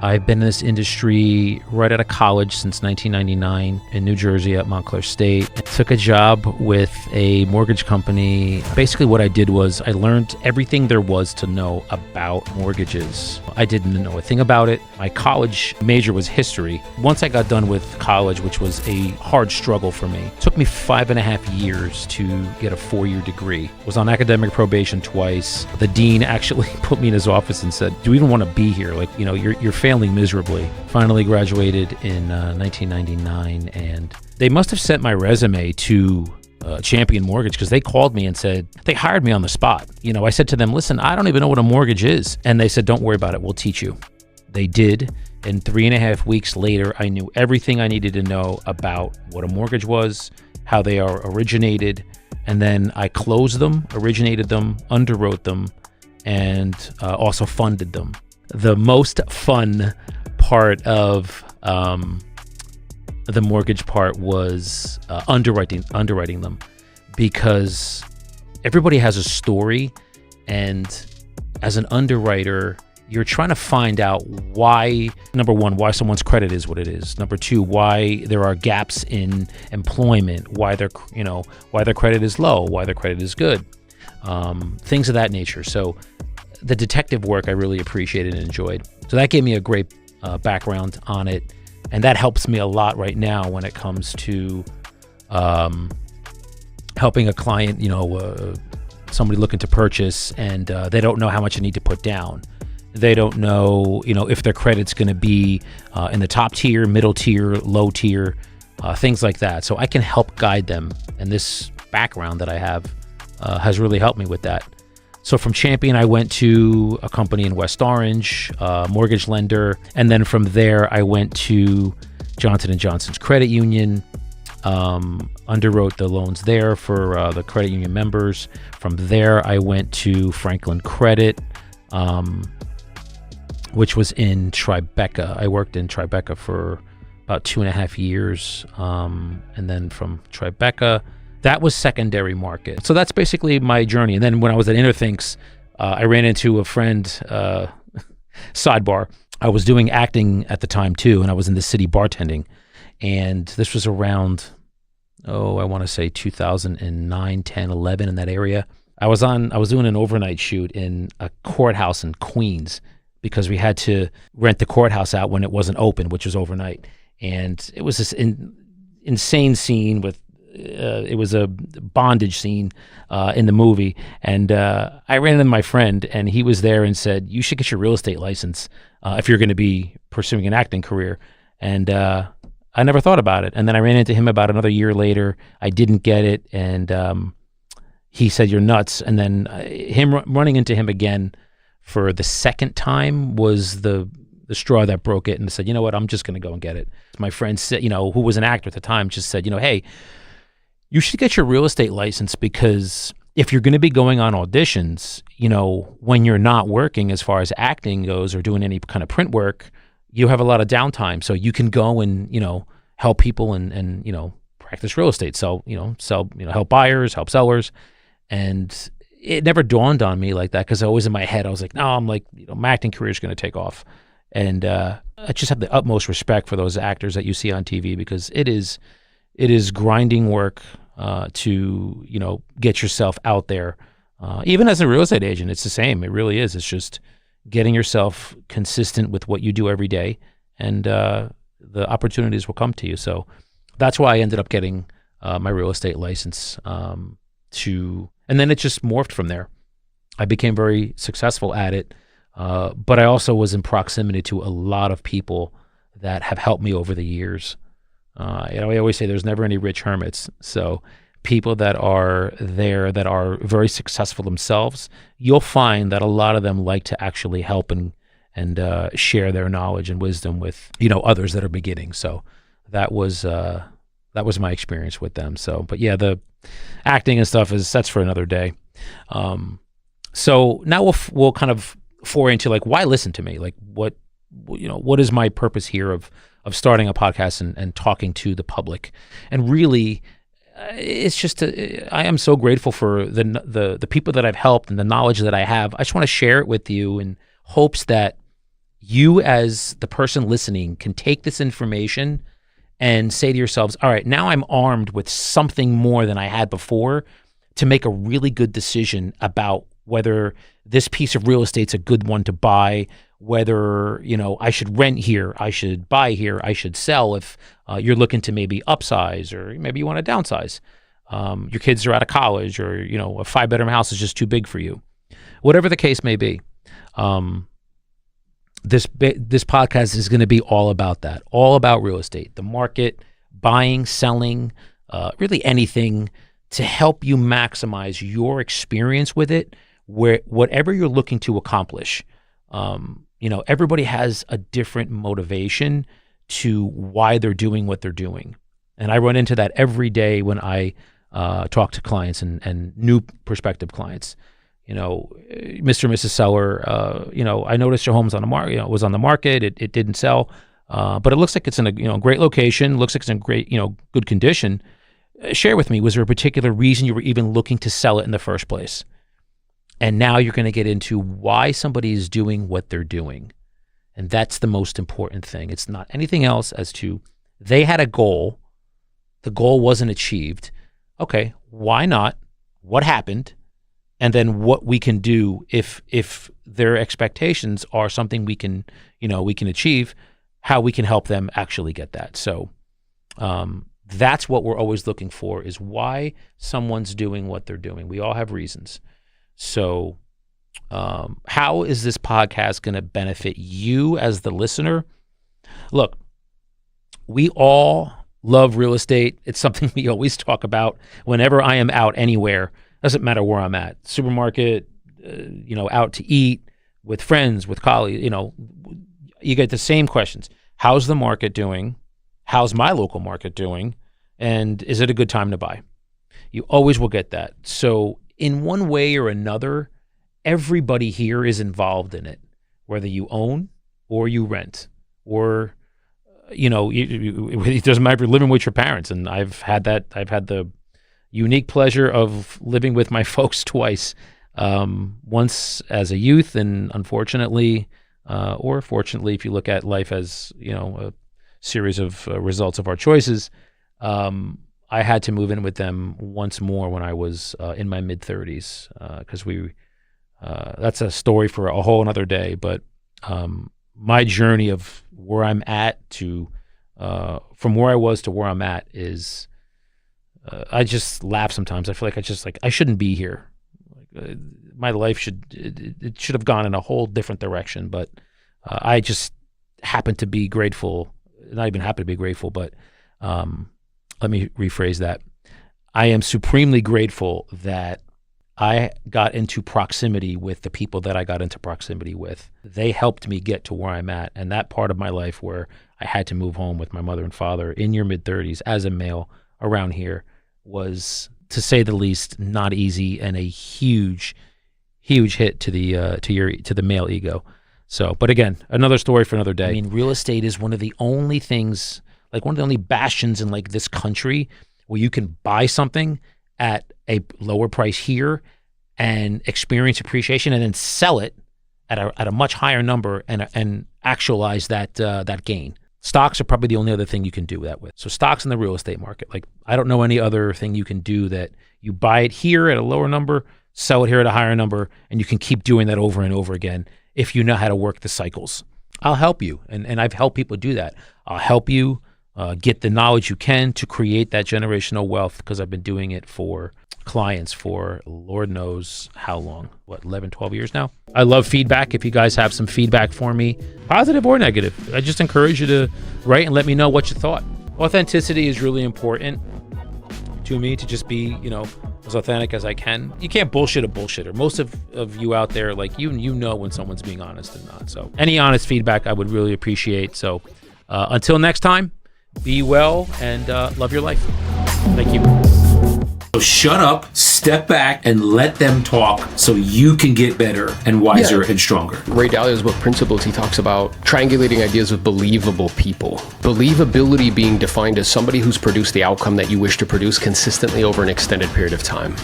I've been in this industry right out of college since 1999 in New Jersey at Montclair State. I took a job with a mortgage company. Basically what I did was I learned everything there was to know about mortgages. I didn't know a thing about it. My college major was history. Once I got done with college, which was a hard struggle for me, it took me 5.5 years to get a 4-year degree. I was on academic probation twice. The dean actually put me in his office and said, "Do you even want to be here? Like, you know, you're failing miserably." Finally graduated in 1999, and they must have sent my resume to Champion Mortgage because they called me and said, they hired me on the spot. You know, I said to them, "Listen, I don't even know what a mortgage is." And they said, "Don't worry about it, we'll teach you." They did. And 3.5 weeks later, I knew everything I needed to know about what a mortgage was, how they are originated, and then I closed them, originated them, underwrote them, and also funded them. The most fun part of the mortgage part was underwriting them, because everybody has a story, and as an underwriter, you're trying to find out why, number one, why someone's credit is what it is. Number two, why there are gaps in employment, why their credit is low, why their credit is good, things of that nature. So the detective work I really appreciated and enjoyed. So that gave me a great background on it. And that helps me a lot right now when it comes to helping a client, somebody looking to purchase, and they don't know how much they need to put down. They don't know, if their credit's going to be in the top tier, middle tier, low tier, things like that. So I can help guide them. And this background that I have has really helped me with that. So from Champion, I went to a company in West Orange, mortgage lender. And then from there, I went to Johnson & Johnson's credit union, underwrote the loans there for the credit union members. From there, I went to Franklin Credit, which was in Tribeca. I worked in Tribeca for about 2.5 years. And then from Tribeca, that was secondary market. So that's basically my journey. And then when I was at Interthinks, I ran into a friend, sidebar. I was doing acting at the time too, and I was in the city bartending. And this was around, I want to say 2009, 10, 11, in that area. I was doing an overnight shoot in a courthouse in Queens because we had to rent the courthouse out when it wasn't open, which was overnight. And it was this insane scene with, it was a bondage scene in the movie. And I ran into my friend, and he was there and said, "You should get your real estate license if you're going to be pursuing an acting career." And I never thought about it. And then I ran into him about another year later. I didn't get it. And he said, "You're nuts." And then running into him again for the second time was the straw that broke it, and said, "You know what? I'm just going to go and get it." My friend said, who was an actor at the time, just said, "Hey, you should get your real estate license, because if you're going to be going on auditions, when you're not working as far as acting goes or doing any kind of print work, you have a lot of downtime. So you can go and, help people and practice real estate, sell, help buyers, help sellers." And it never dawned on me like that, because always in my head, I was like, no, I'm like, my acting career is going to take off. And I just have the utmost respect for those actors that you see on TV, because it is grinding work to get yourself out there. Even as a real estate agent, it's the same. It really is. It's just getting yourself consistent with what you do every day, and the opportunities will come to you. So that's why I ended up getting my real estate license, and then it just morphed from there. I became very successful at it, but I also was in proximity to a lot of people that have helped me over the years. I always say there's never any rich hermits. So people that are there that are very successful themselves, you'll find that a lot of them like to actually help and share their knowledge and wisdom with others that are beginning. So that was my experience with them. So, but yeah, the acting and stuff that's for another day. So now we'll kind of foray into like, why listen to me? Like what is my purpose here of starting a podcast and talking to the public? And really, it's just I am so grateful for the people that I've helped and the knowledge that I have. I just want to share it with you in hopes that you as the person listening can take this information and say to yourselves, all right, now I'm armed with something more than I had before to make a really good decision about whether this piece of real estate's a good one to buy, whether, I should rent here, I should buy here, I should sell if you're looking to maybe upsize, or maybe you want to downsize. Your kids are out of college, or, a 5-bedroom house is just too big for you. Whatever the case may be. This podcast is going to be all about that, all about real estate, the market, buying, selling, really anything to help you maximize your experience with it, whatever you're looking to accomplish. Everybody has a different motivation to why they're doing what they're doing. And I run into that every day when I talk to clients and new prospective clients. Mr. and Mrs. Seller, I noticed your home's on the market, was on the market. It didn't sell, but it looks like it's in a, great location. Looks like it's in great, good condition. Share with me, was there a particular reason you were even looking to sell it in the first place? And now you're going to get into why somebody is doing what they're doing. And that's the most important thing. It's not anything else as to they had a goal. The goal wasn't achieved. Okay, why not? What happened? And then what we can do if their expectations are something we can achieve, how we can help them actually get that. So that's what we're always looking for, is why someone's doing what they're doing. We all have reasons. So how is this podcast going to benefit you as the listener? Look, we all love real estate. It's something we always talk about whenever I am out anywhere. Doesn't matter where I'm at, supermarket, out to eat, with friends, with colleagues, you get the same questions. How's the market doing? How's my local market doing? And is it a good time to buy? You always will get that. So in one way or another, everybody here is involved in it, whether you own or you rent, or, it doesn't matter if you're living with your parents. And I've had the unique pleasure of living with my folks twice, once as a youth, and unfortunately, or fortunately, if you look at life as, a series of results of our choices, I had to move in with them once more when I was in my mid-30s, because that's a story for a whole another day. But my journey of where I'm at to, from where I was to where I'm at is, I just laugh sometimes. I feel like I shouldn't be here. My life should have gone in a whole different direction, but I just happen to be grateful. Not even happen to be grateful, but let me rephrase that. I am supremely grateful that I got into proximity with the people that I got into proximity with. They helped me get to where I'm at, and that part of my life where I had to move home with my mother and father in your mid-30s as a male around here was, to say the least, not easy, and a huge hit to the male ego. So, but again, another story for another day. I mean, real estate is one of the only things, like one of the only bastions in like this country where you can buy something at a lower price here and experience appreciation, and then sell it at a much higher number and actualize that gain. Stocks are probably the only other thing you can do that with. So stocks in the real estate market, like I don't know any other thing you can do that you buy it here at a lower number, sell it here at a higher number, and you can keep doing that over and over again if you know how to work the cycles. I'll help you, and I've helped people do that. I'll help you get the knowledge you can to create that generational wealth, because I've been doing it for clients for Lord knows how long, 11, 12 years now. I love feedback. If you guys have some feedback for me, positive or negative, I just encourage you to write and let me know what you thought. Authenticity is really important to me, to just be, as authentic as I can. You can't bullshit a bullshitter. Most of you out there, like you know when someone's being honest and not. So any honest feedback I would really appreciate. So until next time, be well and love your life. Thank you. So shut up, step back, and let them talk so you can get better and wiser and stronger. Ray Dalio's book, Principles, he talks about triangulating ideas with believable people. Believability being defined as somebody who's produced the outcome that you wish to produce consistently over an extended period of time.